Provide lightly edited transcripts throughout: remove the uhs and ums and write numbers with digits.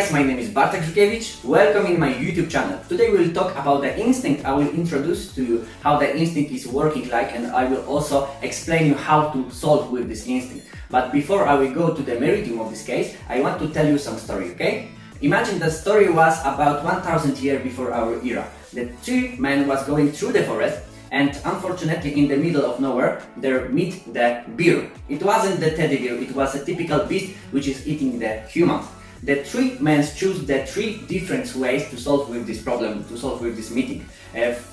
guys, my name is Bartek Żukiewicz. Welcome in my YouTube channel. Today we will talk about the instinct. I will introduce to you how the instinct is working like, and I will also explain you how to solve with this instinct. But before I will go to the meridium of this case, I want to tell you some story, okay? Imagine the story was about 1000 years before our era. The three men was going through the forest, and unfortunately in the middle of nowhere they meet the bear. It wasn't the teddy bear, it was a typical beast which is eating the humans. The three men choose the three different ways to solve with this problem, to solve with this meeting.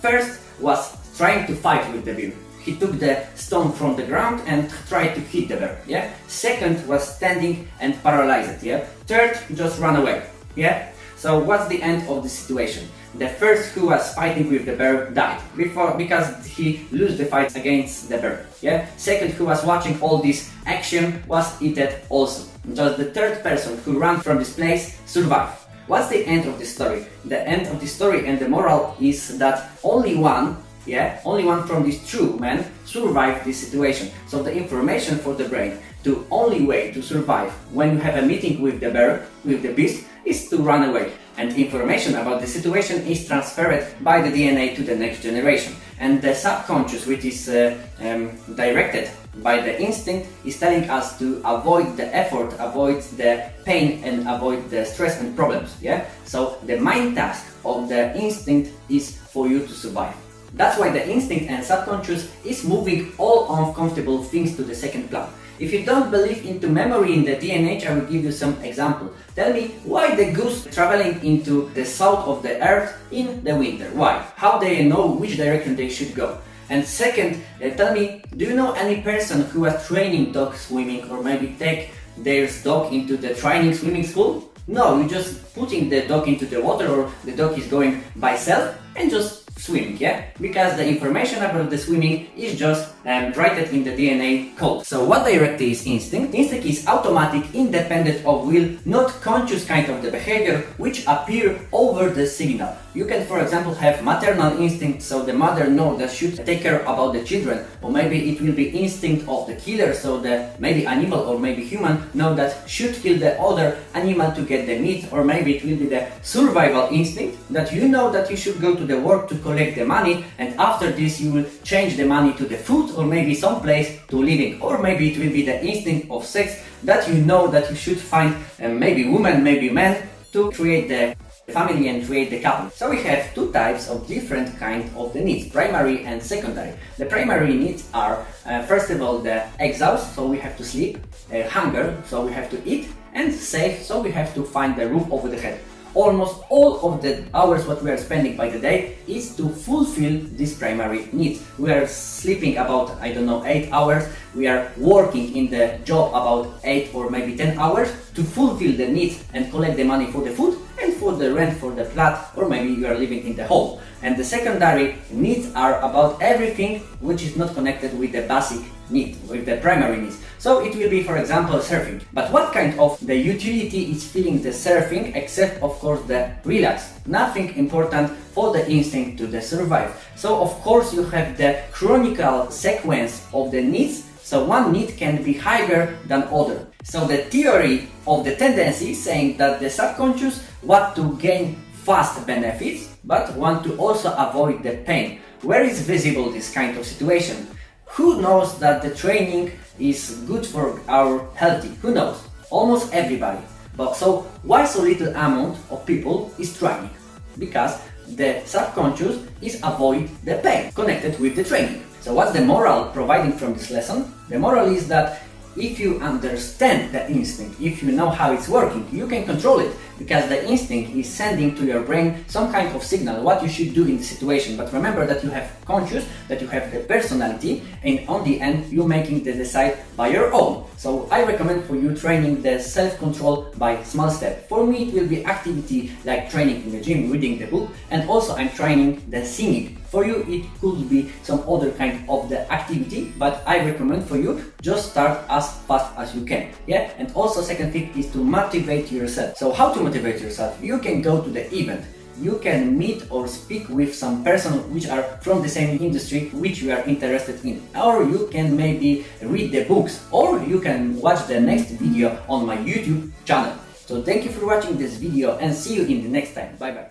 First was trying to fight with the bear. He took the stone from the ground and tried to hit the bear. Yeah. Second was standing and paralyzed it. Yeah. Third, just run away. Yeah. So what's the end of the situation? The first who was fighting with the bear died because he lost the fight against the bear. Yeah. Second who was watching all this action was eaten also. Just the third person who ran from this place survived. What's the end of the story? The end of the story and the moral is that only one from these two men survived this situation. So the information for the brain, the only way to survive when you have a meeting with the bear, with the beast, is to run away. And information about the situation is transferred by the DNA to the next generation. And the subconscious, which is directed by the instinct, is telling us to avoid the effort, avoid the pain, and avoid the stress and problems. Yeah. So the main task of the instinct is for you to survive. That's why the instinct and subconscious is moving all uncomfortable things to the second plan. If you don't believe into memory in the DNA, I will give you some example. Tell me why the goose traveling into the south of the earth in the winter. Why? How they know which direction they should go? And second, tell me, do you know any person who was training dog swimming, or maybe take their dog into the training swimming school? No, you just putting the dog into the water, or the dog is going by itself and just swimming, yeah? Because the information about the swimming is just written in the DNA code. So what directly is instinct? Instinct is automatic, independent of will, not conscious kind of the behavior which appear over the signal. You can, for example, have maternal instinct, so the mother knows that should take care about the children, or maybe it will be instinct of the killer, so the maybe animal or maybe human know that should kill the other animal to get the meat, or maybe it will be the survival instinct that you know that you should go to the work to collect the money, and after this you will change the money to the food or maybe some place to living, or maybe it will be the instinct of sex that you know that you should find maybe woman, maybe man to create the family and create the couple. So we have two types of different kind of the needs, primary and secondary. The primary needs are first of all the exhaust, so we have to sleep, hunger, so we have to eat, and safe, so we have to find the roof over the head. Almost all of the hours what we are spending by the day is to fulfill these primary needs. We are sleeping about, 8 hours. We are working in the job about 8 or maybe 10 hours to fulfill the needs and collect the money for the food and for the rent for the flat, or maybe you are living in the home. And the secondary needs are about everything which is not connected with the basic need, with the primary needs. So it will be, for example, surfing. But what kind of the utility is feeling the surfing, except of course the relax? Nothing important for the instinct to the survive. So of course you have the chronicle sequence of the needs. So one need can be higher than other. So the theory of the tendency is saying that the subconscious want to gain fast benefits, but want to also avoid the pain. Where is visible this kind of situation? Who knows that the training is good for our healthy? Who knows? Almost everybody. But so why so little amount of people is training? Because the subconscious is avoid the pain connected with the training. So what's the moral providing from this lesson? The moral is that if you understand the instinct, if you know how it's working, you can control it, because the instinct is sending to your brain some kind of signal what you should do in the situation. But remember that you have conscious, that you have the personality, and on the end you're making the decide by your own. So I recommend for you training the self-control by small step. For me it will be activity like training in the gym, reading the book, and also I'm training the singing. For you it could be some other kind of the activity, but I recommend for you just start as fast as you can. Yeah. And also second thing is to motivate yourself. So how to motivate yourself? You can go to the event. You can meet or speak with some person which are from the same industry which you are interested in, or you can maybe read the books, or you can watch the next video on my YouTube channel. So thank you for watching this video and see you in the next time. Bye bye.